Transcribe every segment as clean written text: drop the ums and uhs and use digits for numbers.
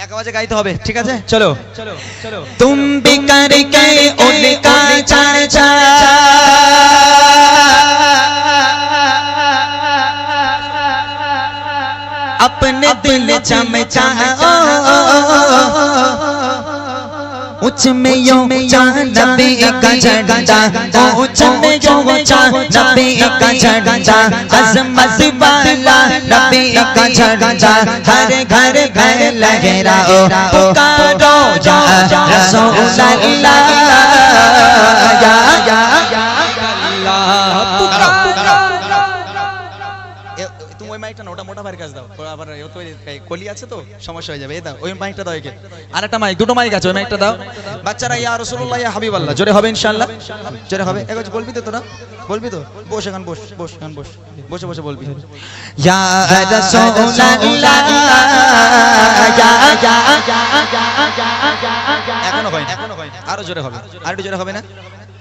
এক আওয়াজে গাইতে হবে, ঠিক আছে? চলো চলো চলো। तुम भी करके उनका चर्चा अपने दिल चमचाओ, उच्च में यो नबी का झंडा, उच्च में यो नबी का झंडा, अज़मत वाला नबी का झंडा, हर घर घर लहराओ, पुकारो या रसूल अल्लाह, या তুমি ওই মাইকটা না, ওটা মোটা ভাইয়ের কাছে দাও, আবার তো কলি আছে তো সমস্যা হয়ে যাবে। এই দাও ওই মাইকটা দাও একে। আরেকটা মাইক, দুটো মাইক আছে, ওই মাইকটা দাও। বাচ্চারা ইয়া রাসূলুল্লাহ ইয়া হাবিবাল্লাহ জোরে হবে ইনশাআল্লাহ, জোরে হবে। একবার বলবি তো তোরা, বলবি তো? বস এখান, বস বস এখান, বস বসে বসে বলবি। या रसूल अल्लाह, या এখনো হয়, এখনো হয়, আরো জোরে হবে। আরেকটু জোরে হবে না?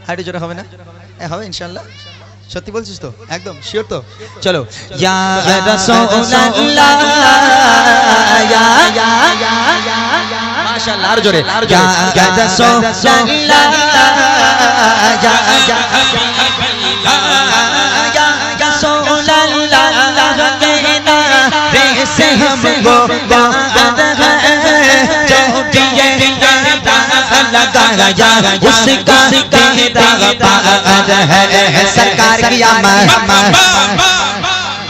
আরেকটু জোরে হবে না? হবে ইনশাআল্লাহ। সত্যি বলছিস তো? একদম শিওর তো? চলো। या रसूल अल्लाह, या মাশাআল্লাহ, আরো জোরে, আরো या জোরে। रसूल अल्लाह, या रसूल अल्लाह, कहना रे से हमको बात है, जो दिए लगाया उसका तेरा पार है, सरकार की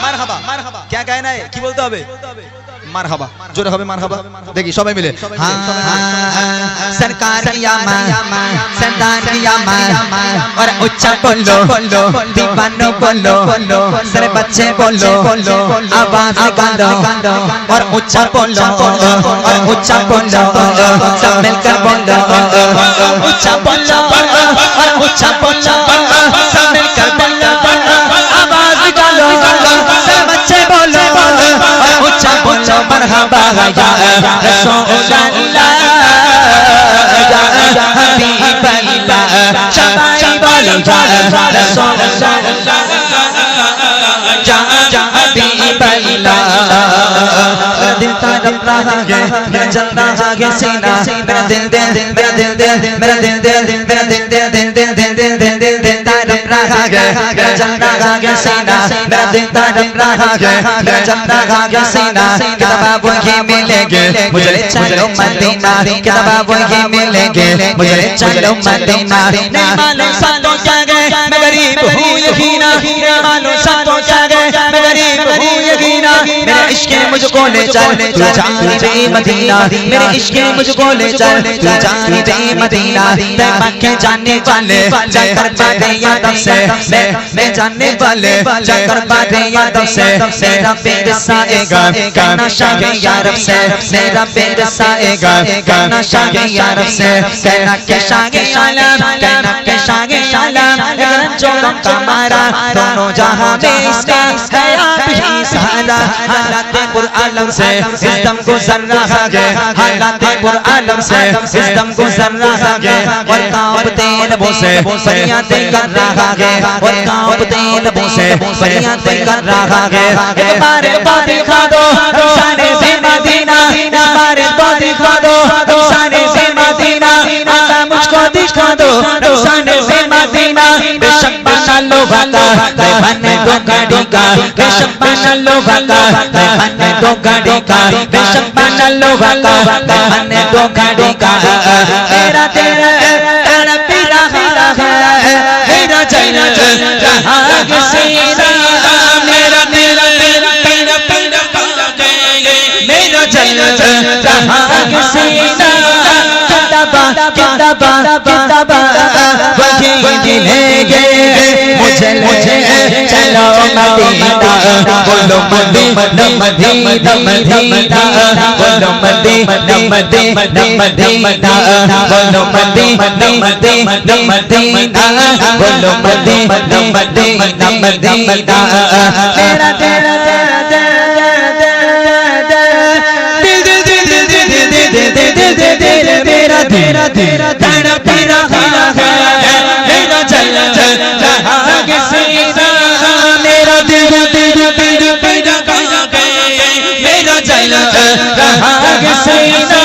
মারহাবা মারহাবা। क्या कहना है? কি বলতে হবে? মারহাবা, জোরে হবে মারহাবা। দেখি সবাই মিলে। सरकार किया सरदार किया और उच्चा बोलो दीवानो बोलो, सर बच्चे बोलो आवाज निकालो, और उच्चा बोलो और उच्चा बोलो, सब मिलकर बोलो, उच्चा बोलो और उच्चा बोलो, सब मिलकर बोलो, आवाज निकालो, सर बच्चे बोलो और उच्चा बोलो, मरहबा या रसूल अल्लाह, या हबीब अल्लाह, शफाई वाला या रसूल अल्लाह, या हबीब अल्लाह, दिल तड़प रहा है, मेरा जल रहा है सीना, मेरा दिल मेरा दिल मेरा दिल मेरा दिल तड़प रहा है, मेरा जल रहा है सीना, मेरा दिल तड़प रहा है, मेरा जल रहा है सीना, किताब वही मिलेंगे मुझे चलो मदीना, किताब वही मिलेंगे मुझे चलो मदीना, नहीं मालूम सालों क्या गए मैं गरीब हूँ यकीना, नहीं मालूम सालों क्या गए मैं गरीब हूँ यकीना, मेरे इश्क मुझको ले चल तू जाने दे मदीना, मेरे इश्क मुझको ले चल तू जाने दे मदीना, मक्के जाने वाले जाकर बातें यादों से, मैं जानने वाले जाकर बातें यादों से, मेरा पेट साएगा कहना शाहे यारब से, मेरा पेट साएगा कहना शाहे यारब से, कहना के शाहे शालम, कहना के शाहे शालम, जो गम का मारा दोनों जहां में इसका है आप ही सहारा, हालात पुरआलम से इस दम गुजर रहा है, हालात पुरआलम से इस दम गुजर रहा है, और कांपते लबों से फरियादें कर रहा है, और कांपते लबों से फरियादें कर रहा है, एक बार तो दिखा दो शाने से मदीना, एक बार तो दिखा दो शाने से मदीना, आका मुझको दिखा दो शाने से मदीना, बेशक बना लोहा का मैं बने दो गाड़ी का, बेशक बना लोहा का मैं बने दो गाड़ी का, बेशक बना लोहा का मैं बने दो गाड़ी का, तेरा तेरा तेरा पीरा हारा है, मेरा जैना जहाँ सीना, मेरा मेरा मेरा पीरा पीरा मेरा जैना जहाँ सीना, वही मिलेंगे मुझे चलो मदीना, बोलो मदीना मदीना मदीना, बोलो मदीना मदीना मदीना, बोलो मदीना मदीना मदीना, बोलो मदीना मदीना मदीना, तेरा तेरा तेरा तेरा तेरा तेरा तेरा तेरा खाना है, मेरा चल जहाँ के सीना, मेरा तेरा तेरा तेरा तेरा खाना है, मेरा चल जहाँ के सीना,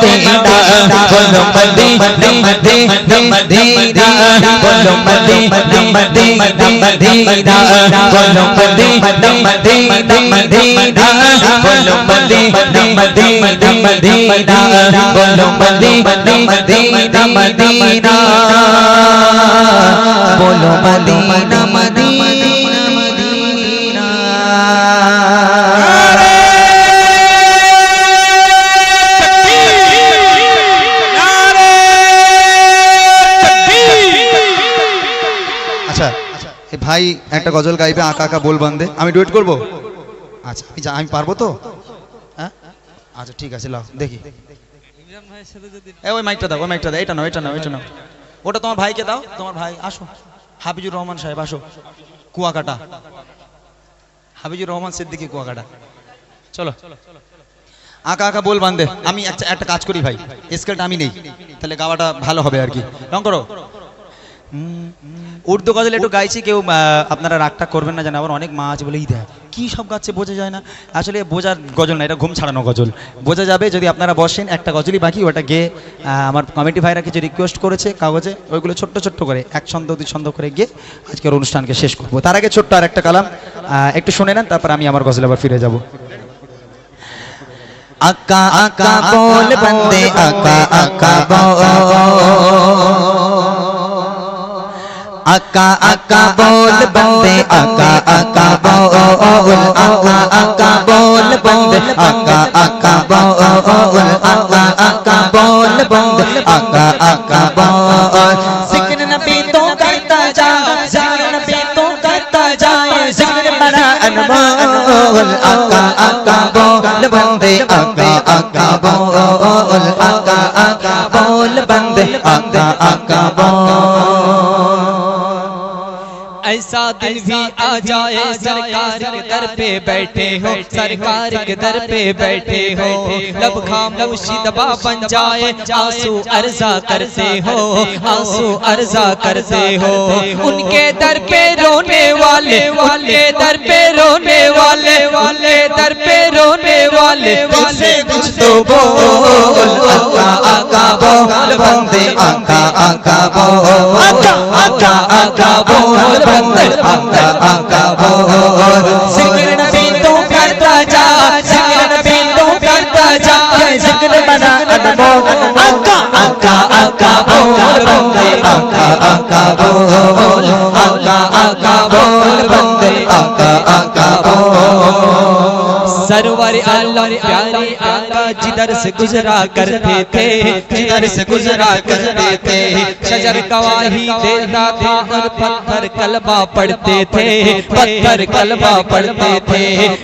মদিনা বলো মদিনা মদিনা মদিনা বলো মদিনা মদিনা মদিনা বলো মদিনা মদিনা মদিনা বলো মদিনা মদিনা মদিনা বলো মদিনা মদিনা মদিনা বলো মদিনা মদিনা মদিনা আচ্ছা এই ভাই একটা গজল গাইবে আঁকা আঁকা বল বান্দে আমি ডুয়েট করব আচ্ছা আমি পারবো তো হ্যাঁ আচ্ছা ঠিক আছে লাও দেখি ওই মাইকটা দাও এটা নাও ওটা তোমার ভাইকে দাও তোমার ভাই আসো হাবিজুর রহমান সাহেব আসো কুয়াকাটা হাবিজুর রহমান সিদ্দিকী কুয়াকাটা চলো আঁকা আঁকা বল বান্দে আমি একটা কাজ করি ভাই স্কেলটা আমি নেই তাহলে গাওয়াটা ভালো হবে আর কি রং করো উর্দু গজল একটু গাইছি কেউ আপনারা রাগটা করবেন না জানা আবার অনেক মা আছে বলে দেয় কি সব গাচ্ছে বোঝা যায় না আসলে বোঝার গজল না এটা ঘুম ছাড়ানো গজল বোঝা যাবে যদি আপনারা বসেন একটা গজলই বাকি ওটা গিয়ে আমার কমিটি ভাইরা কিছু রিকোয়েস্ট করেছে কাগজে ওইগুলো ছোট্ট ছোট্ট করে এক ছন্দ দুই ছন্দ করে গিয়ে আজকের অনুষ্ঠানকে শেষ করবো তার আগে ছোট্ট আর একটা কালাম একটু শুনে নেন তারপর আমি আমার গজলে আবার ফিরে যাবো আকা আকা বল বন্দে আকা আকা বল আকা আকা বল বন্দে আকা আকা বল আকা আকা বল বন্দে আকা আকা বল আকা আকা বল বন্দে আকা আকা বল জিক্র নবী তো करता जा जिक्र नबी तो करता जाए जिक्र बड़ा अनमोल आका आका बोल बंदे आका आका बोल आका आका बोल बंदे आका आका बोल ऐसा दिन भी आ जाए सरकार के दर पे बैठे हो सरकार के दर पे बैठे हो लब खामोशी दबा बन जाए आंसू अर्जा करते हो आंसू अर्जा करते हो उनके दर पे रोने वाले वाले दर पे रोने वाले वाले दर पे रोने वाले से कुछ तो बोल आका आका बोल बंदे आका आका बोल आका आका बोल बंदे आका आका बोल जिक्र नबी तो करता जा जिक्र नबी तो करता जा जिक्र बड़ा अनमोल आका आका आका बोल बंदे आका आका बोल आका आका बोल बंदे आका आका बोल सरवर आलम प्यारे आका जिधर से गुजरा करते थे जिधर से गुजरा करते थे शजर गवाही देता था और पत्थर कलमा पढ़ते थे पत्थर कलमा पढ़ते थे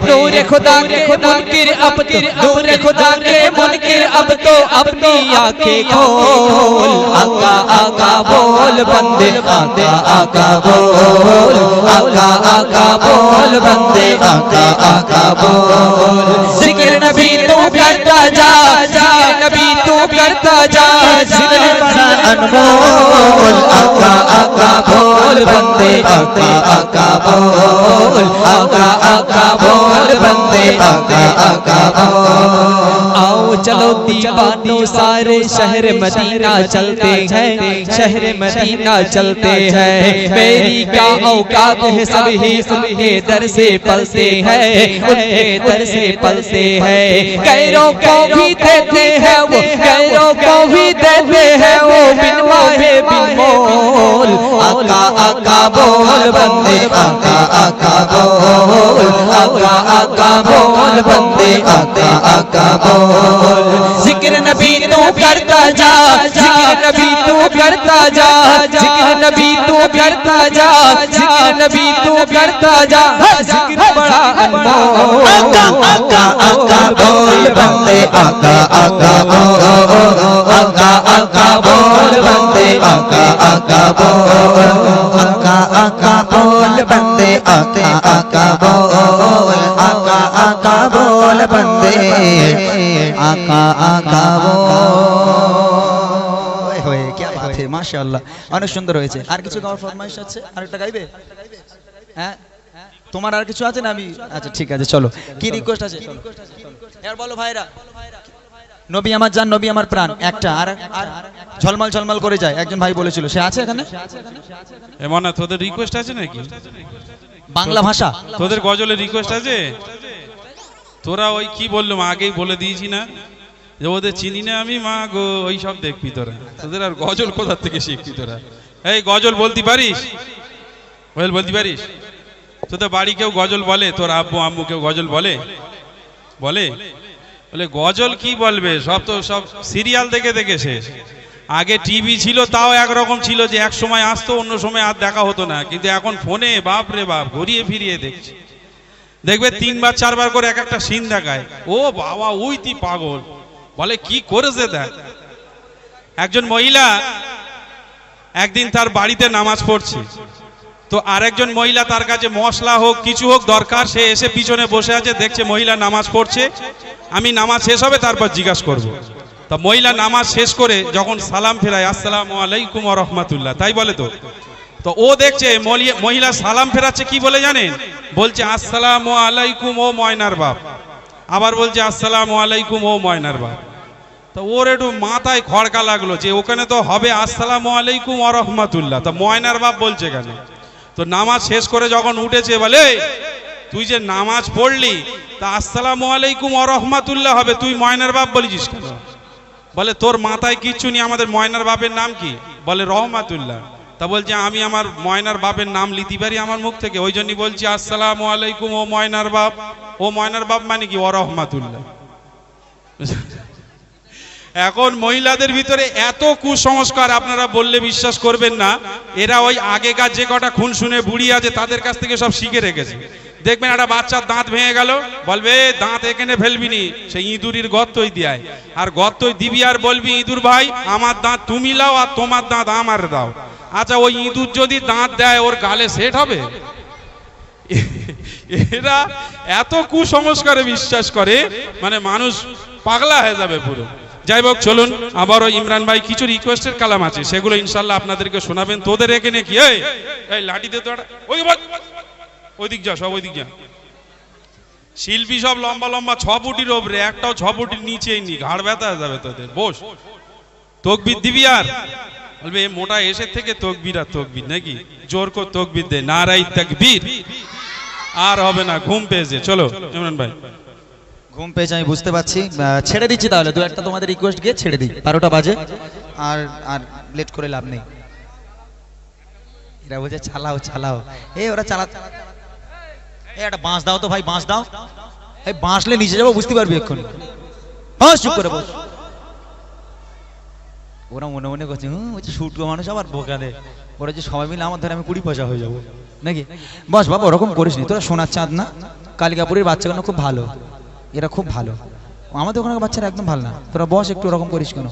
नूर खुदा के मुनकिर अब तो नूर खुदा के मुनकिर अब तो अपनी आंखें खोल आका आका बोल बंदे आका आका बोल आका आका बोल बंदे आका आका बोल जिक्र नबी तो करता जा जिक्र नबी तो करता जा जिक्र बड़ा अनमोल आका आका बोल बंदे आका आका बोल आका आका बोल बंदे आका आका बोल आओ चलो दीवानो सारे शहर मदीना चलते हैं शहर मदीना चलते हैं मेरी का औकात है सभी उनके दर से पलते हैं उनके दर से पलते हैं गैरों को भी देते हैं वो गैरों को भी देते हैं वो बिन माहे बिन मोल आका आका बोल बंदे आका आका बोल आका आका बोल बंदे आका आका बोल जिक्र नबी तू करता जा जिक्र नबी तू करता जा जिक्र नबी तू करता जा जिक्र नबी तू करता जा जिक्र बड़ा अनमोल आका आका आका बोल बंदे आका आका बोल आका आका बोल बंदे आका आका बोल आका आका बोल बंदे आका आका बोल आका आका बोल बंदे आका आका बोल হয়ে কি বাত হে মাশাআল্লাহ অনেক সুন্দর হয়েছে আর কিছু গাওয়ার ফরমাইশ আছে আরেকটা গাইবে হ্যাঁ তোমার আর কিছু আছে না আমি আচ্ছা ঠিক আছে চলো কি রিকোয়েস্ট আছে এবার বলো ভাইরা নবী আমার জান নবী আমার প্রাণ একটা, আর ঝলমল ঝলমল করে যায়, একজন ভাই বলেছিল, সে আছে এখানে? এমন না, তোদের রিকোয়েস্ট আছে নাকি? বাংলা ভাষা তোদের গজলের রিকোয়েস্ট আছে? তোরা ওই কি বললাম আগেই বলে দিয়েছি না যে ওদের চিনি না আমি, মা গো ওই সব দেখবি তোরা, তোদের আর গজল কোথা থেকে শিখবি তোরা? এই গজল বলতে পারিস? বলতে পারিস? তোদের বাড়ি কেউ গজল বলে? তোর আব্বু আম্মু কেউ গজল বলে? বলে গজল কি বলবে, সব তো সব সিরিয়াল দেখে দেখেছে। আগে টিভি ছিল, তাও একরকম ছিল, যে এক সময় আসতো অন্য সময় আর দেখা হতো না, কিন্তু এখন ফোনে বাপ রে বাপ ঘুরিয়ে ফিরিয়ে দেখছে। দেখবে 3 বার 4 বার করে এক একটা সিন দেখায়, ও বাবা ওই তুই পাগল, বলে কি করেছে দেখ। একজন মহিলা একদিন তার বাড়িতে নামাজ পড়ছে, তো আরেকজন মহিলা তার কাছে মশলা হোক কিছু হোক দরকার, সে এসে পিছনে বসে আছে, দেখছে মহিলা নামাজ পড়ছে, আমি নামাজ শেষ হবে তারপর জিজ্ঞাসা করব। তা মহিলা নামাজ শেষ করে যখন সালাম ফেরায়, আসসালামু আলাইকুম ওয়া রাহমাতুল্লাহ, তাই বলে তো ও দেখছে মহিলা সালাম ফেরাচ্ছে, কি বলে জানেন? বলছে আসসালামু আলাইকুম ও ময়নার বাপ, আবার বলছে আসসালামু আলাইকুম ও ময়নার বাপ। তো ওর একটু মাথায় খড়কা লাগলো যে ওখানে তো হবে আসসালামু আলাইকুম ওয়া রাহমাতুল্লাহ, তা ময়নার বাপ বলছে কেন? তো নামাজ শেষ করে যখন উঠেছে, বলে তুই যে নামাজ পড়লি তা আসসালামু আলাইকুম ওয়া রাহমাতুল্লাহ হবে, তুই ময়নার বাপ বলেছিস কেন? বলে তোর মাথায় কিচ্ছু নেই, আমাদের ময়নার বাপের নাম কি? বলে রহমাতুল্লাহ। তা বলছে আমি আমার ময়নার বাপের নাম লিতে পারি আমার মুখ থেকে, ওই জন্যই বলছি আসসালামু আলাইকুম ও ময়নার বাপ। ও ময়নার বাপ মানে কি? ও রহমাতুল্লাহ। এখন মহিলাদের ভিতরে এত কুসংস্কার, আপনারা বললে বিশ্বাস করবেন না, এরা ওই আগেকার যে কটা খুন শুনে বুড়ি আছে তাদের কাছ থেকে সব শিখে রেখেছে। দেখবেন একটা বাচ্চার দাঁত ভেঙে গেল, বলবে দাঁত এখানে ফেলবি নি, সেই ইঁদুরির গর্তই দিয়ায়, আর গর্তই দিবি আর বলবি ইঁদুর ভাই আমার দাঁত তুমি লাও আর তোমার দাঁত আমার দাও। আচ্ছা ওই ইঁদুর যদি দাঁত দেয় ওর গালে সেট হবে? এরা এত কুসংস্কারে বিশ্বাস করে, মানে মানুষ পাগলা হয়ে যাবে পুরো। যাই হোক চলুন, আবারও ইমরান ভাই কিছু রিকোয়েস্টের কালাম আছে, সেগুলো ইনশাল্লাহ আপনাদেরকে শোনাবেন। তোদের এখানে কি এই লাঠি দে তো, ওই দিক যা, সব ওই দিক যা। শিল্পী সব লম্বা লম্বা 6 ফুটির ওপরে, একটাও 6 ফুটির নিচেই নি, ঘাড় ব্যথা হয়ে যাবে তোদের। বস, তকবির দিবি আর বলবে এ মোটা এসে থেকে তকবির আর তকবির নাকি, জোর কর তকবির দে, নারাই তাকবীর। আর হবে না, ঘুম পেয়েছে। চলো ইমরান ভাই। ঘুম পেয়েছে আমি বুঝতে পারছি, ছেড়ে দিচ্ছি তাহলে, দু একটা তোমাদের রিকোয়েস্ট গিয়ে ছেড়ে দিই, 12টা বাজে, আর আর লেট করে লাভ নেই। এরা বলছে চালাও চালাও, ওরা চালা, একটা বাঁশ দাও তো ভাই, বাঁশ দাও, এই বাঁশলে নিচে যাবো, বুঝতে পারবি এক্ষুনি। চুপ করে বস। ওরা মনে মনে করছে শুটকো মানুষ আবার বোকা দেয়, ওরা যে সবাই মিলে আমার ধরে আমি 20 পয়সা হয়ে যাবো নাকি। বস বাবা, ওরকম করিস নি, তোরা সোনার চাঁদ না, কালিকাপুরের বাচ্চাগুলো খুব ভালো, এরা খুব ভালো, আমাদের ওখানে বাচ্চারা একদম ভালো না, তোরা বস, একটু ওরকম করিস কেন।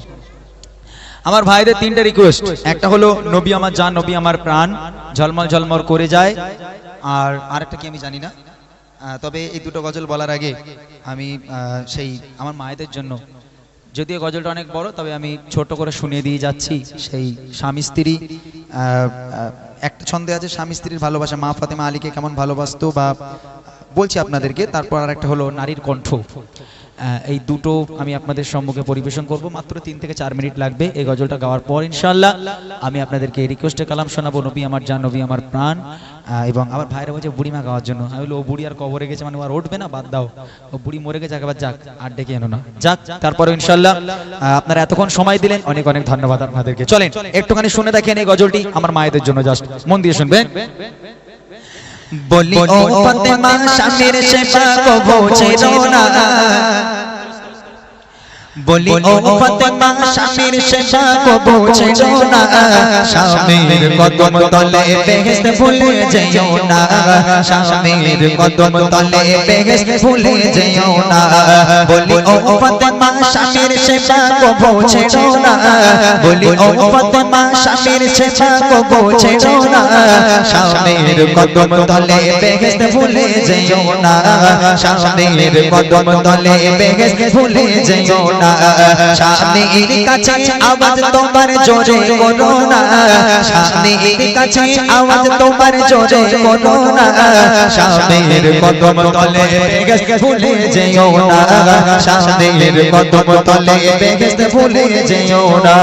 আমার ভাইদের 3টে রিকোয়েস্ট, একটা হলো নবী আমার জান নবী আমার প্রাণ, ঝলমল ঝলমল করে যায়, আর আরেকটা কি আমি জানি না, তবে এই দুটো গজল বলার আগে আমি সেই আমার মায়েদের জন্য, যদিও গজলটা অনেক বড়, তবে আমি ছোট করে শুনিয়ে দিয়ে যাচ্ছি। সেই স্বামী স্ত্রী, একটা ছন্দে আছে স্বামী স্ত্রীর ভালোবাসা, মা ফাতেমা আলীকে কেমন ভালোবাসতো বা বলছি আপনাদেরকে, তারপর আর একটা হলো নারীর কণ্ঠ। এই দুটো আমি আপনাদের সম্মুখে পরিবেশন করব, মাত্র 3 থেকে 4 মিনিট লাগবে। এই গজলটা গাওয়ার পর ইনশাআল্লাহ আমি আপনাদেরকে রিকোয়েস্টে কালাম শোনাবো, নবী আমার জান নবী আমার প্রাণ। এবং আমার ভাইরা বলছে বুড়িমা গাওয়ার জন্য, আমি বলি ও বুড়ি আর কবরে গেছে, মানে আর উঠবে না, বাদ দাও, ও বুড়ি মরে গেছে, একবার যাক, আর ডেকে এনো না, যাক। তারপরে ইনশাআল্লাহ আপনারা এতক্ষণ সময় দিলেন, অনেক অনেক ধন্যবাদ আপনাদেরকে। চলেন একটুখানি শুনে দেখেন এই গজলটি আমার মায়েদের জন্য, জাস্ট মন দিয়ে শুনবেন। বলি ও ফাতেমা স্বামীর সেবা কো বোঝো না, বলি ও ফাতেমা স্বামীর সেবা কো বোঝো না, স্বামীর কদম তলে বেহেশত ভুলে যেও না, স্বামীর কদম তলে বেহেশত ভুলে যেও না, বলি ও ফাতেমা স্বামীর সেবা কো বোঝো না, বলি ও ফাতেমা স্বামীর সেবা কো বোঝো না, স্বামীর কদম তলে বেহেশত ভুলে যেও না, স্বামীর কদম তলে বেহেশত ভুলে যেও না। না স্বামীর কাছে আওয়াজ তোমার জোরে করো না স্বামীর কাছে আওয়াজ তোমার জোরে করো না স্বামীর কদম তলে বেহেশত ভুলে যেও না স্বামীর কদম তলে বেহেশত ভুলে যেও না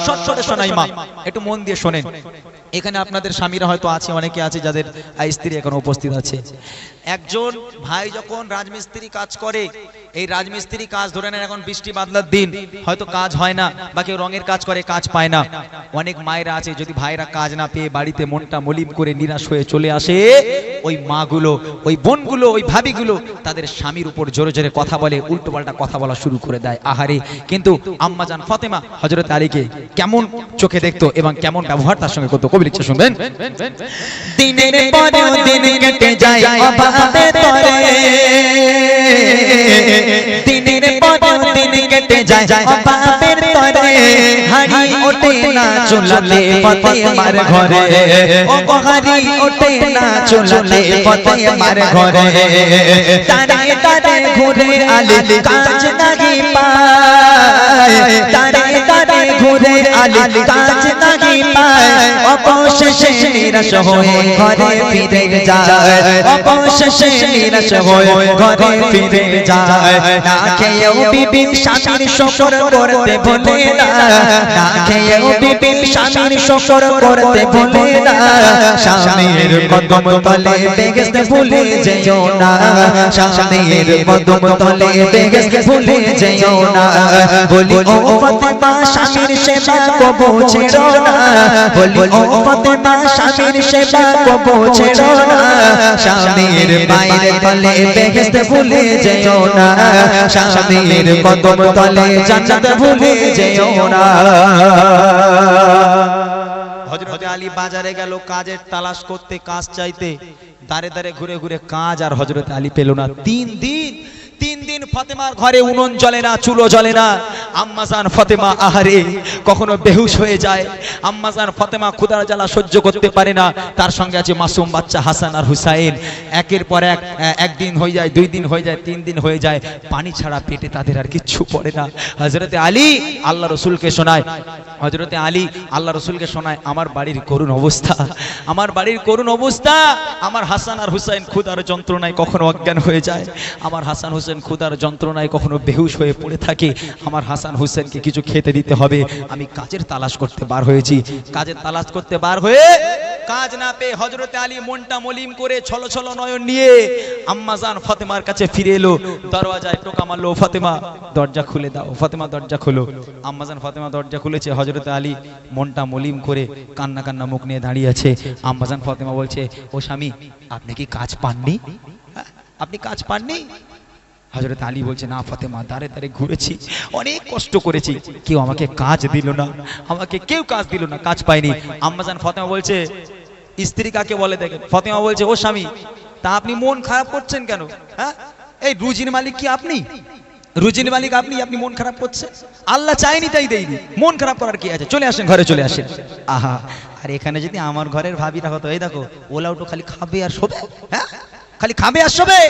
সচ্ছরে শোনাই মা, একটু মন দিয়ে শোনেন। এখানে আপনাদের স্বামীরা হয়তো আছে, অনেকে আছে যাদের স্ত্রী এখন উপস্থিত আছে। একজন ভাই যখন রাজমিস্ত্রি কাজ করে, এই রাজমিস্ত্রি কাজ ধরে নেন এখন বৃষ্টি বাদলার দিন, হয়তো কাজ হয় না, বা কেউ রঙের কাজ করে কাজ পায় না। অনেক মায়েরা আছে, যদি ভাইরা কাজ না পেয়ে বাড়িতে মনটা মলিন করে নিরাশ হয়ে চলে আসে, ওই মাগুলো, ওই বোনগুলো, ওই ভাবিগুলো তাদের স্বামীর উপর জোরে জোরে কথা বলে, উল্টো পাল্টা কথা বলা শুরু করে দেয়। আহারে, কিন্তু আম্মাজান ফাতেমা হযরত আলীকে কেমন চোখে দেখতো এবং কেমন ব্যবহার তার সঙ্গে করতো, কবি লিখছে শুনবেন। দিনের পরেও দিন কেটে যায় অভাবে তরে দিনের পরেও দিন কেটে যায় অভাবের তরে হাড়ি ওঠে না চুলাতে ফাতেমার ঘরে ও হাড়ি ওঠে না চুলাতে ফাতেমার ঘরে তারে তারে ঘুরে আলী কাজ নাহি পায় তারে তারে ঘুরে আলী কাজ নাহি পায় অবশেষে নিরাশ হয়ে ঘরে ফিরে যায় অবশেষে নিরাশ হয়ে ঘরে ফিরে যায় না খেয়েও বিবি স্বামীর শকর করতে ভুলে না না খেয়েও বিবি স্বামীর শকর করতে ভুলে না স্বামীর কদম তলে বেহেশত ভুলে যেও না স্বামীর কদম তলে বেহেশত ভুলে যেও না বলি ও ফাতেমা স্বামীর সেবা কবু ছেড়ো না বলি ও ফাতেমা স্বামীর সেবা কবু ছেড়ো না স্বামীর পায়ের তলে বেহেশত ভুলে যেও না স্বামীর কদম তলে জান্নাত ভুলে যেও না হযরত আলী বাজারে গেল কাজের তালাশ করতে, কাজ চাইতে, দাঁড়ে দাঁড়ে ঘুরে ঘুরে কাজ আর হযরত আলী পেল না। 3 দিন ফাতেমার ঘরে উনুন জ্বলে না, চুলো জ্বলে না। আম্মাজান ফাতেমা আহারে কখনো বেহুশ হয়ে যায়। আম্মাজান ফাতেমা ক্ষুধার জ্বালা সহ্য করতে পারে না। তার সঙ্গে আছে মাসুম বাচ্চা হাসান আর হুসাইন। একের পর এক, একদিন হয়ে যায়, 2 দিন হয়ে যায়, 3 দিন হয়ে যায়, পানি ছাড়া পেটে তাদের আর কিচ্ছু পড়ে না। হযরতে আলী আল্লাহ রাসূলকে শোনায়, হযরতে আলী আল্লাহ রাসূলকে শোনায়, আমার বাড়ির করুণ অবস্থা, আমার বাড়ির করুণ অবস্থা। আমার হাসান আর হুসাইন ক্ষুধার যন্ত্রণায় কখনো অজ্ঞান হয়ে যায়, আমার হাসান হুসেন ক্ষুধার যন্ত্রণায় কখনো বেহুশ হয়ে পড়ে থাকে। আমার হাসান হুসেনকে কিছু খেতে দিতে হবে। আমি কাজের তালাশ করতে বার হয়েছি। কাজের তালাশ করতে বার হয়ে কাজ না পেয়ে হযরতে আলী মনটা মলিন করে ছলো ছলো নয়ন নিয়ে আম্মাজান ফাতেমার কাছে ফিরে এলো। দরওয়াজায় টোকা মারলো, ফাতেমা দরজা খুলে দাও, ফাতেমা দরজা খোলো। আম্মাজান ফাতেমা দরজা খুলেছে। হযরতে আলী মনটা মলিন করে কান্না কান্না মুখ নিয়ে দাঁড়িয়ে আছে। আম্মাজান ফাতেমা বলছে, ও স্বামী, আপনি কি কাজ পাননি? আপনি কাজ পাননি? হযরত আলী বলছে, না ফাতেমা, দাঁড়ে দাঁড়ে ঘুরেছি, অনেক কষ্ট করেছি, কেউ আমাকে কাজ দিল না, আমাকে কেউ কাজ দিল না, কাজ পাইনি। আম্মাজান ফাতেমা বলছে, স্ত্রী কাকে বলে দেখেন। ফাতেমা বলছে, ও স্বামী, তা আপনি মন খারাপ করছেন কেন? হ্যাঁ, এই রুজির মালিক কি আপনি? রুজির মালিক আপনি, আপনি মন খারাপ করছেন? আল্লাহ চাইনি তাই দেয়নি, মন খারাপ করার কি আছে? চলে আসেন, ঘরে চলে আসেন। আহা, আর এখানে যদি আমার ঘরের ভাবিরা হতো, এই দেখো ওলাউটো খালি খাবে আর শোবে, হ্যাঁ খালি খাবে আর শোবে।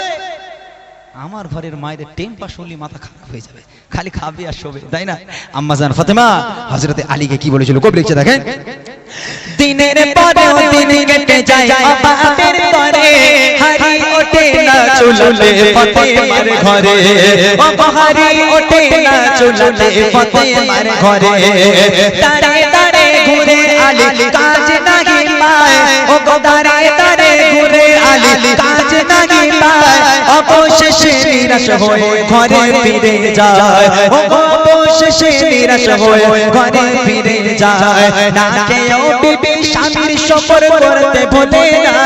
আমার ঘরের মায়েদের টেম্পার শুনলি মাথা খারাপ হয়ে যাবে, খালি খাবে আর শোবে, তাই না? আম্মাজান ফাতেমা হযরতে আলীকে কি বলেছিল, কবি লিখছে দেখেন। দিনের পরেও দিন কেটে যায় অভাবের তরে হাড়ি ওঠে না চুলাতে ফাতেমার ঘরে ও হাড়ি ওঠে না চুলাতে ফাতেমার ঘরে তারে তারে ঘুরে আলী কাজ নাহি পায় ও দারে তারে ঘুরে আলী কাজ নাহি পায় অবশেষে নিরাশ হয়ে ঘরে ফিরে যায় ও অবশেষে নিরাশ হয়ে ঘরে ফিরে যায় না খেয়েও বিবি স্বামীর শকর করতে ভুলে না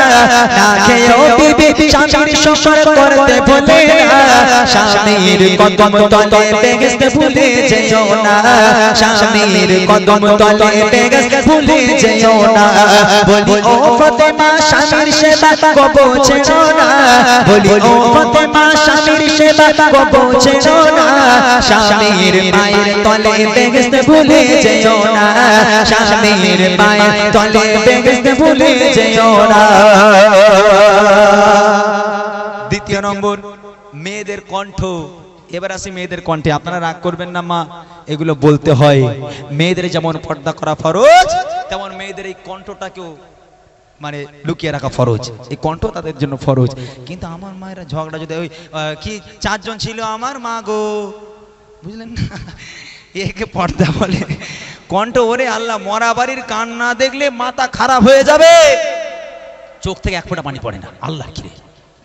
না খেয়েও বিবি স্বামীর শকর করতে ভুলে না স্বামীর কদম তলে বেহেশত ভুলে যেও না স্বামীর কদম তলে বেহেশত ভুলে যেও না বলি ও ফাতেমা স্বামীর সেবা কবু ছেড়ো না বলি ও ফাতেমা স্বামীর সেবা কবু ছেড়ো না স্বামীর পায়ের তলে বেহেশত ভুলে যেও না স্বামীর পায়ের তলে বেহেশত ভুলে যেও না। দ্বিতীয় নম্বর, মেয়েদের কণ্ঠ এবার আসি মেয়েদের কণ্ঠে, আপনারা রাগ করবেন না মা, এগুলো বলতে হয়। মেয়েদের যেমন পর্দা করা ফরজ, তেমন মেয়েদের এই কণ্ঠটাকেও মানে লুকিয়ে রাখা ফরজ, এই কণ্ঠ তাদের জন্য ফরজ। কিন্তু আমার মায়েরা ঝগড়া যদি ওই কি 4 জন ছিল আমার মা গো, বুঝলেন না, একে পর্দা বলে। কণ্ঠ ওরে আল্লাহ, মরা বাড়ির কান্না দেখলে মাথা খারাপ হয়ে যাবে, চোখ থেকে 1 ফোঁটা পানি পড়ে না। আল্লাহ কিরে,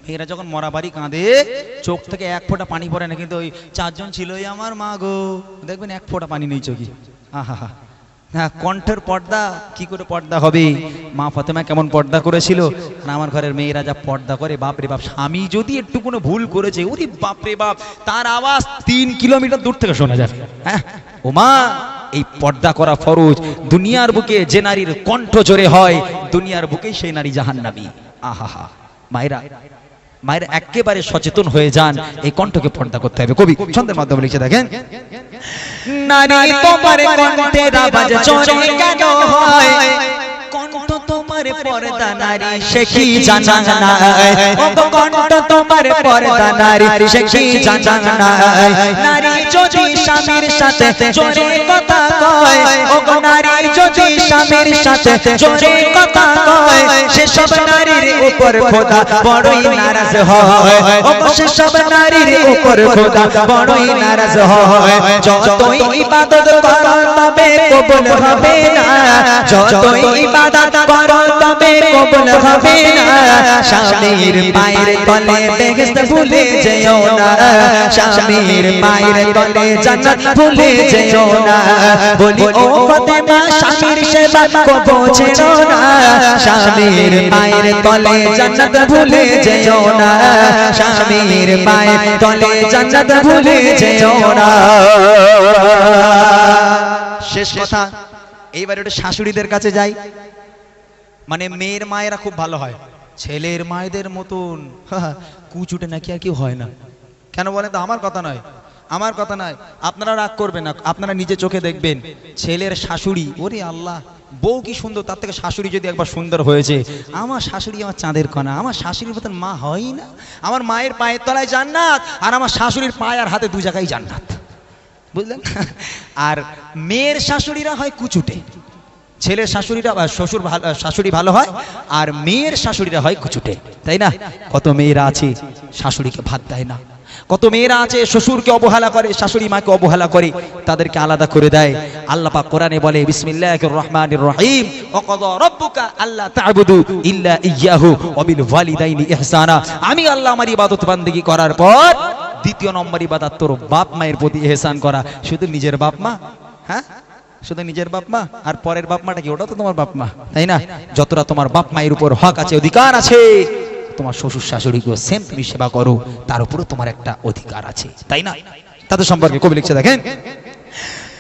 মেয়েরা যখন মরা বাড়ি কাঁদে চোখ থেকে 1 ফোঁটা পানি পড়ে না, কিন্তু ওই 4 জন ছিল ওই আমার মা গো, দেখবেন 1 ফোঁটা পানি নেই চোখে। আহা হা, হ্যাঁ, কণ্ঠের পর্দা কি করে পর্দা হবে? মা ফাতেমা কেমন পর্দা করেছিল, আর আমার ঘরের মেয়েরা যা পর্দা করে, বাপ রে বাপ। স্বামী যদি একটু কোনো ভুল করেছে, ওরে বাপ রে বাপ, তার আওয়াজ 3 কিলোমিটার দূর থেকে শোনা যাবে। হ্যাঁ ও মা, এই পর্দা করা ফরজ। দুনিয়ার বুকে যে নারীর কণ্ঠ জোরে হয়, দুনিয়ার বুকেই সেই নারী জাহান্নামী। আহা হা, মায়েরা একেবারে সচেতন হয়ে যান, এই কণ্ঠকে পর্দা করতে হবে। কবি ছন্দের মাধ্যমে লিখে দেখেন, নারী তোমার কণ্ঠের আওয়াজ জোরে কেন হয়, কণ্ঠ তোমার পর্দা নারী সে কি জানা না, ও কণ্ঠ তোমার পর্দা নারী সে কি জানা না। নারী যদি স্বামীর সাথে জোরে কথা কয়, ও নারী যদি স্বামীর সাথে জোরে কথা কয়, সে সব নারীর উপর খোদা বড়ই নারাজ হয়, ও সে সব নারীর উপর খোদা বড়ই নারাজ হয়। যতই ইবাদত করো তবে কবুল হবে না, যতই ইবাদত করো তবে কবুল হবে না। স্বামীর পায়ের তলে বেহেশত ভুলে যেও না, স্বামীর পায়ের তলে জান্নাত ভুলে যেও না। বলি ও ফাতেমা, স্বামীর সেবা কবো ছেড়ো না, স্বামীর পায়ের তলে জান্নাত ভুলে যেও না, স্বামীর পায়ের তলে জান্নাত ভুলে যেও না। শেষ কথা, এইবার একটু শাশুড়িদের কাছে যাই। মানে মেয়ের মায়েরা খুব ভালো হয়, ছেলের মায়েদের মতন কুচুটে নাকি আর কেউ হয় না। কেন বলেন তো? আমার কথা নয়, আমার কথা নয়, আপনারা রাগ করবেন না, আপনারা নিজে চোখে দেখবেন। ছেলের শাশুড়ি, ওরে আল্লাহ, বউ কি সুন্দর, তার থেকে শাশুড়ি যদি একবার সুন্দর হয়েছে। আমার শাশুড়ি আমার চাঁদের কণা, আমার শাশুড়ির মতন মা হয় না। আমার মায়ের পায়ের তলায় জান্নাত, আর আমার শাশুড়ির পায়ে আর হাতে 2 জায়গায় জান্নাত, বুঝলেন? আর মেয়ের শাশুড়িরা হয় কুচুটে, ছেলের শাশুড়িরা শ্বশুর শাশুড়ি ভালো হয়, আর মেয়ের শাশুড়িরা হয় কুচুটে, তাই না? কত মেয়েরা আছে শাশুড়িকে ভাত দেয় না, কত মেয়েরা আছে শ্বশুরকে অবহেলা করে, শাশুড়ি মাকে অবহেলা করে, তাদেরকে আলাদা করে দেয়। আল্লাহ পাক কোরআনে বলে, বিসমিল্লাহির রহমানির রহিম, ওয়াকাদা রাব্বুকা আল্লা তা'বুদু ইল্লা ইয়্যাহু ওয়া বিল ওয়ালিদাইনি ইহসানা। আমি আল্লাহ আমার ইবাদত বান্দেগী করার পর 2 নম্বর ইবাদত তোর বাপ মায়ের প্রতি ইহসান করা। শুধু নিজের বাপ মা, হ্যাঁ, শুধু নিজের বাপ মা, আর পরের বাপ মাটা কি? ওটা তো তোমার বাপ মা, তাই না? যতটা তোমার বাপ মায়ের উপর হক আছে, অধিকার আছে, তোমার শ্বশুর শাশুড়িকেও সেম তুমি সেবা করো, তার উপরও তোমার একটা অধিকার আছে, তাই না? তাদের সম্পর্কে কবি লিখছে দেখেন,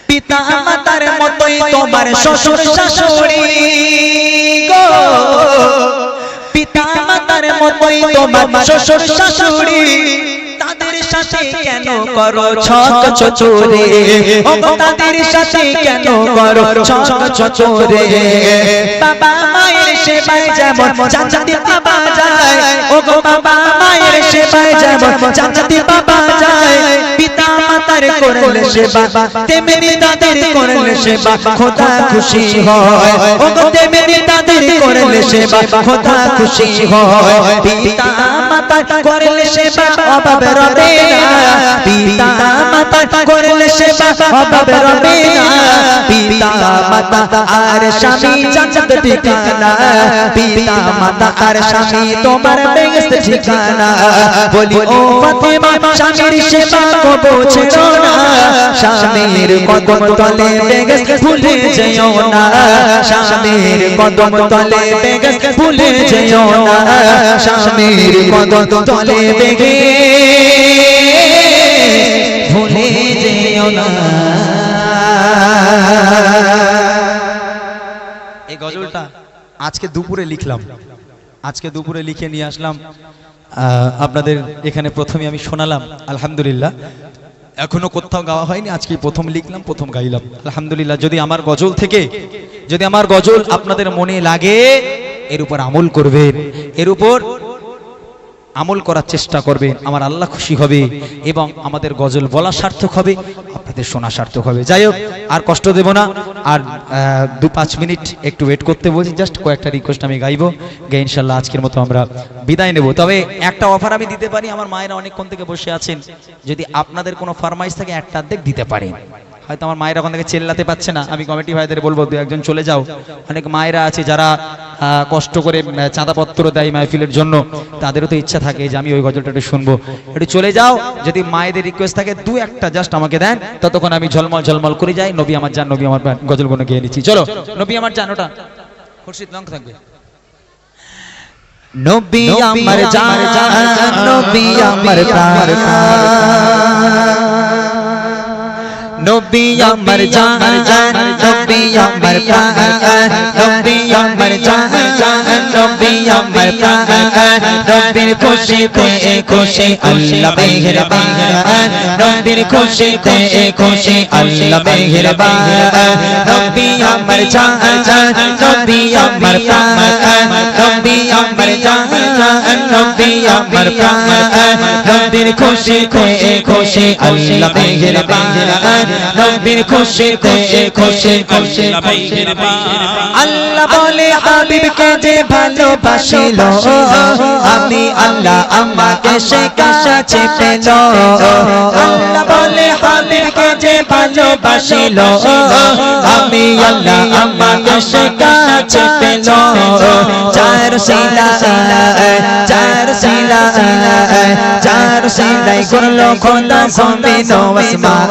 পিতা মাতার মতোই তোমার শ্বশুর শাশুড়ি গো, পিতা মাতার মতোই তোমার শ্বশুর শাশুড়ি, তাদের সাথে কেন করো ছক চচরে, ও তাদের সাথে কেন করো ছক চচরে। বাবা মায়ের সেবায় যেমন জান্নাতে বাবা যায়, ও গো বাবা মায়ের সেবায় যেমন জান্নাতে বাবা যায়, পিতা মাতার করলে সেবা তেমনি তাদের করলে সেবা খোদা খুশি হয়, ও গো তেমনি তাদের করলে সেবা খোদা খুশি হয়। পিতা মাতার করলে সেবা অভাব রবে না, পিতা মাতা করলে সেবা অভাব রবে না, পিতা মাতা আর স্বামী জান্নাত ঠিকানা, পিতা মাতা আর স্বামী তোমার বেহেশত ঠিকানা। বলি ও ফাতেমা, স্বামীর সেবা কবো ছেড়ো না, স্বামীর কদম তলে বেহেশত ভুলে যেও না, স্বামীর কদম তলে বেহেশত ভুলে যেও না, স্বামীর কদম তলে বেহেশত ভুলে যেও না। এই গজলটা আজকে দুপুরে লিখলাম, আজকে দুপুরে লিখে নিয়ে আসলাম আপনাদের এখানে, প্রথমে আমি শোনালাম, আলহামদুলিল্লাহ। এখনো কোথাও গাওয়া হয়নি, আজকে প্রথম লিখলাম, প্রথম গাইলাম, আলহামদুলিল্লাহ। যদি আমার গজল থেকে, যদি আমার গজল আপনাদের মনে লাগে, এর উপর আমল করবেন, এর উপর আমল করার চেষ্টা করবেন, আমার আল্লাহ খুশি হবে এবং আমাদের গজল বলা সার্থক হবে, আপনাদের শোনা সার্থক হবে। যাই হোক, আর কষ্ট দেব না, আর 2-5 মিনিট একটু ওয়েট করতে বলছি, জাস্ট কয়েকটা রিকোয়েস্ট আমি গাইবো, গিয়ে ইনশাল্লাহ আজকের মতো আমরা বিদায় নেব। তবে একটা অফার আমি দিতে পারি, আমার মায়েরা অনেকক্ষণ থেকে বসে আছেন, যদি আপনাদের কোনো ফরমাইশ থাকে একটা অর্ধেক দিতে পারেন। হয়তো আমার মায়েরা ওখান থেকে চেল্লাতে পারছে না, আমি কমিটি ভাইদের বলবো 2-1 চলে যাও। অনেক মায়েরা আছে যারা কষ্ট করে চাঁদাপত্র দেয় মাহফিলের জন্য, তাদেরও তো ইচ্ছা থাকে যে আমি ওই গজলটা একটু শুনবো, একটু চলে যাও। যদি মায়েদের রিকোয়েস্ট থাকে 2-1টা জাস্ট আমাকে দেন, ততক্ষণ আমি ঝলমল ঝলমল করে যাই। নবী আমার জান, নবী আমার গজলগুলো গিয়ে নিচ্ছি। চলো, নবী আমার জান, ওটা খুরশিদ লঙ্ক থাকবে। নবী আমার জান, নবী আমার প্রাণ, নবী আমার জান, নবী আমার প্রাণ, নবী আমার জান, নবী আমার প্রাণ, নবীর খুশিতে খুশি আল্লাহ মেহেরবান, নবীর খুশিতে খুশি আল্লাহ মেহেরবান, নবী আমার জান, নবী আমার প্রাণ, নবী আমার জান, নবী আমার প্রাণ, নবীর খুশিতে খুশি আল্লাহ মেহেরবান, নবীর খুশিতে খুশি আল্লাহ মেহেরবান। আল্লাহ বলে হাবিবকে যে ভালোবাসিল, আমি আল্লাহ আমাকে সে কাছে পেল। আল্লাহ বলে হাবিবকে যে ভালোবাসিল, আমি আল্লাহ আমাকে সে কাছে পেল। চার সিলাই করলো খোদা জমিন ও আসমান,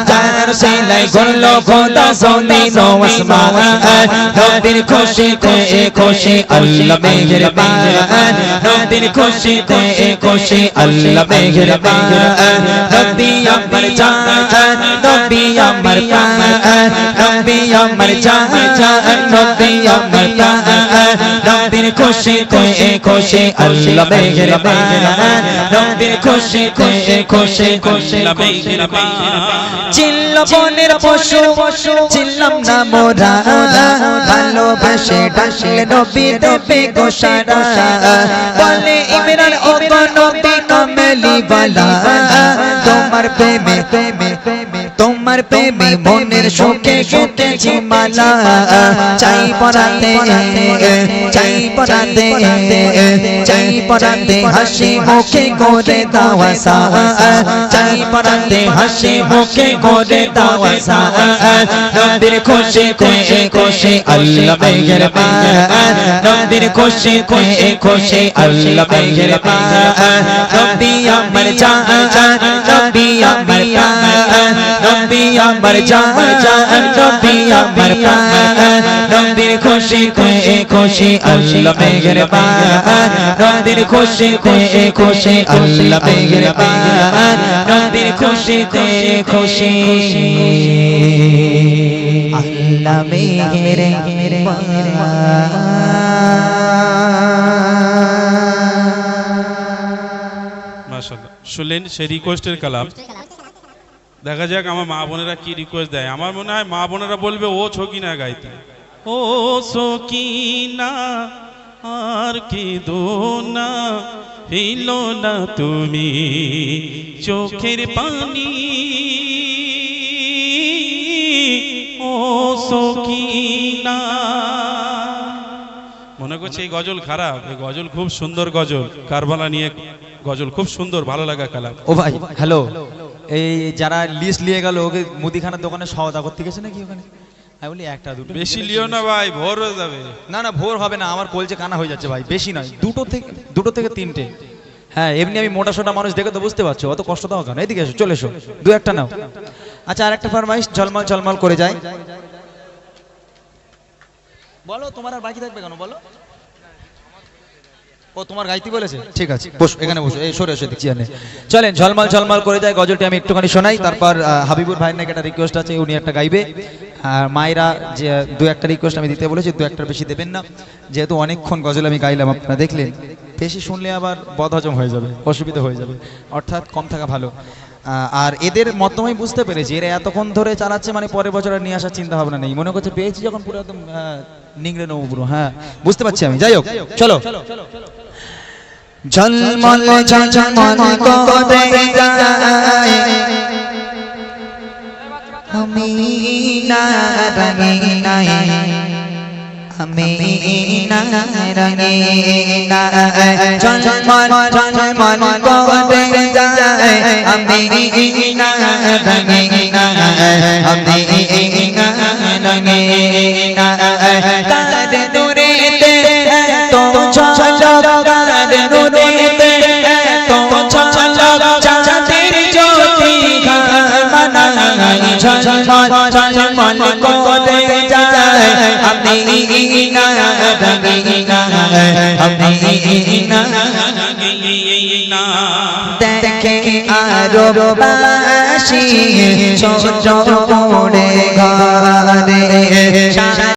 চার সিলাই করলো খোদা জমিন ও আসমান, নবীর খুশিতে খুশি আল্লাহ মেহেরবান, নবীর খুশিতে খুশি আল্লাহ মেহেরবান, নবী আমার জান, নবী আমার প্রাণ, নবী আমার জান, নবী আমার প্রাণ, নবীর খুশিতে খুশি আল্লাহ মেহেরবান, নবীর খুশিতে খুশি আল্লাহ মেহেরবান। চিল্ল বনের পশু চিল্লাম না মোরা, ভালোবাসে ডাকলে নবী দেবে গো সারা, বলে ইমরান ও নবী কামেলি বালা, তোমার প্রেমে তোমার প্রেমে মনের সুখে সুখে মালা, চাই পরাতে চাই পরাতে চাই পরাতে হাসি মুখে করে দাওয়া সা, চাই পরাতে হাসি মুখে করে দাওয়া সা, নবীর খুশিতে খুশি আল্লাহ মেহেরবান, নবীর খুশিতে খুশি আল্লাহ মেহেরবান, নবী আমার জান, নবী আমার প্রাণ, নবী আমার জান, নবী আমার প্রাণ, নবীর খুশিতে খুশি আল্লাহ মেহেরবান, নবীর খুশিতে খুশি আল্লাহ মেহেরবান, নবীর খুশিতে খুশি আল্লাহ মেহেরবান। মাশাআল্লাহ, শুনলেন সেই রিকোয়েস্টের কালাম। দেখা যাক আমার মা বোনেরা কি রিকোয়েস্ট দেয়। আমার মনে হয় মা বোনেরা বলবে ও ছকিনা গাইতে, ও সকিনা আর কি দোনা ফেলো না তুমি চোখের পানি, ও সকিনা। মনে করছে এই গজল খারাপ, এই গজল খুব সুন্দর গজল, কারবালা নিয়ে গজল, খুব সুন্দর, ভালো লাগা কালাম। ও ভাই হ্যালো, এই যারা লিস্ট নিয়ে গেল ওকে মুদিখানার দোকানে সওদা করতে গেছে নাকি ওখানে? আমি বলি 1-2 বেশি লিও না ভাই, ভোর হয়ে যাবে। না না, ভোর হবে না, আমার কলজে কানা হয়ে যাচ্ছে ভাই, বেশি নয়, 2 থেকে 3টে। হ্যাঁ, এমনি আমি মোটা সোটা মানুষ দেখে তো বুঝতে পারছো, অত কষ্ট দাও কেন, এদিকে এসো, চলে এসো, 2-1টা নাও। আচ্ছা, আরেকটা ফরমাইশ, ঝলমল ঝলমল করে যায়। বলো তোমার আর বাকি থাকবে কেন বলো? ও তোমার গাইতে বলেছে, ঠিক আছে বসো, এখানে বসো, এই সরে এসে দেখছি আনে। চলেন, ঝলমল ঝলমল করে যায় গজলটি আমি একটুখানি শোনাই, তারপর হাবিবুর ভাইয়ের নাকি একটা রিকোয়েস্ট আছে, উনি একটা গাইবে। আর মায়েরা যে 2-1টা রিকোয়েস্ট আমি দিতে বলেছি, 2-1টার বেশি দেবেন না, যেহেতু অনেকক্ষণ গজল আমি গাইলাম, আপনারা দেখলেন, বেশি শুনলে আবার বদহজম হয়ে যাবে, অসুবিধা হয়ে যাবে, অর্থাৎ কম থাকা ভালো। আর এদের মতম আমি বুঝতে পেরেছি, এরা এতক্ষণ ধরে চালাচ্ছে, মানে পরের বছর আর নিয়ে আসার চিন্তা ভাবনা নেই, মনে করছে পেয়েছি যখন পুরো একদম নিংড়ে নেবো পুরো। হ্যাঁ, বুঝতে পারছি আমি। যাই হোক, চলো। ঝলমল ঝলমল করে যায় আমি না রঙিনা আমি না রঙিনা ঝলমল ঝলমল করে যায় আমি না রঙিনা আমি না রঙিনা কাদ নূরেতে তো ঝলক কাদ নূরেতে তো ঝলক চাঁদের জ্যোতি ঘানাই ঝলমল ঝলমল করে যায় আমি না রঙিনা আমি না দেখে আরো বাসি ছোট পড়ে ঘরে